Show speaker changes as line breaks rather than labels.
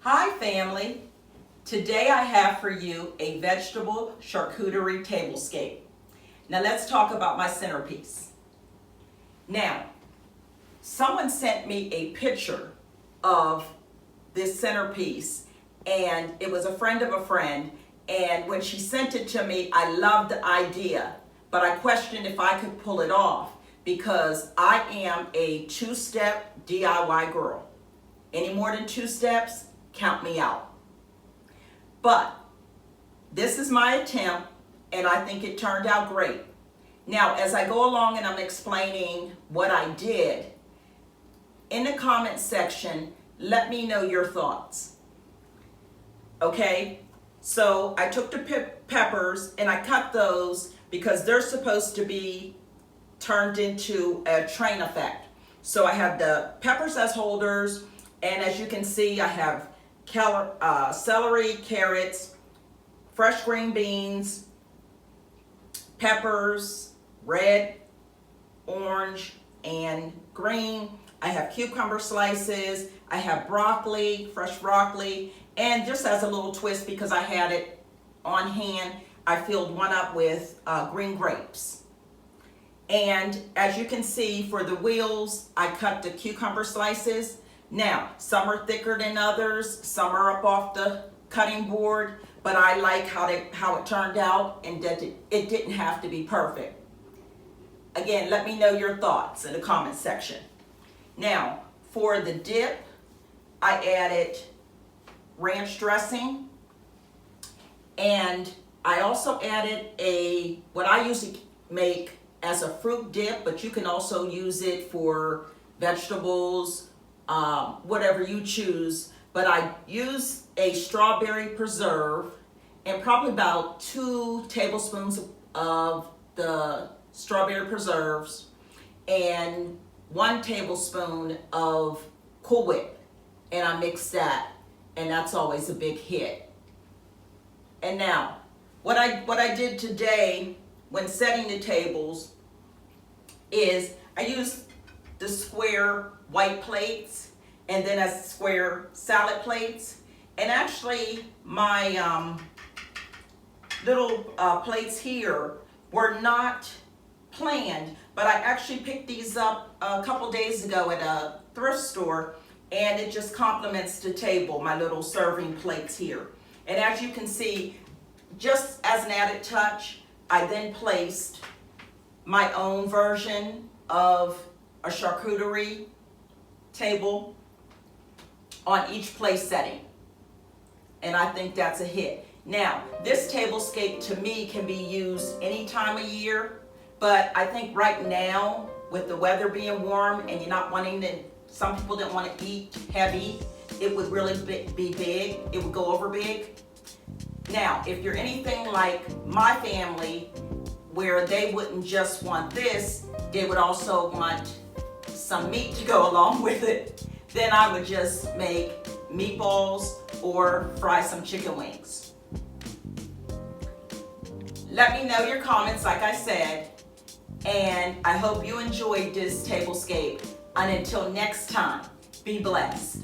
Hi family, today I have for you a vegetable charcuterie tablescape. Now let's talk about my centerpiece. Now, someone sent me a picture of this centerpiece and it was a friend of a friend, and when she sent it to me, I loved the idea, but I questioned if I could pull it off because I am a two-step DIY girl. Any more than 2 steps, count me out. But this is my attempt and I think it turned out great. Now, as I go along and I'm explaining what I did, in the comment section, let me know your thoughts. Okay, so I took the peppers and I cut those because they're supposed to be turned into a train effect. So I have the peppers as holders, and as you can see, I have celery, carrots, fresh green beans, peppers, red, orange, and green. I have cucumber slices. I have broccoli, fresh broccoli, and just as a little twist, because I had it on hand, I filled one up with green grapes. And as you can see, for the wheels, I cut the cucumber slices. Now, some are thicker than others, some are up off the cutting board, but I like how it turned out, and that it didn't have to be perfect. Again, let me know your thoughts in the comment section. Now, for the dip, I added ranch dressing, and I also added what I usually make as a fruit dip, but you can also use it for vegetables, whatever you choose. But I use a strawberry preserve and probably about 2 tablespoons of the strawberry preserves and 1 tablespoon of Cool Whip, and I mix that, and that's always a big hit. And now, what I did today when setting the tables is I used the square white plates and then as square salad plates. And actually my little plates here were not planned, but I actually picked these up a couple days ago at a thrift store, and it just complements the table, my little serving plates here. And as you can see, just as an added touch, I then placed my own version of a charcuterie table on each place setting, and I think that's a hit. Now, this tablescape to me can be used any time of year, but I think right now with the weather being warm and you're not wanting to, some people didn't want to eat heavy, it would really be big, it would go over big. Now, if you're anything like my family, where they wouldn't just want this, they would also want some meat to go along with it, then I would just make meatballs or fry some chicken wings. Let me know your comments, like I said, and I hope you enjoyed this tablescape. And until next time, be blessed.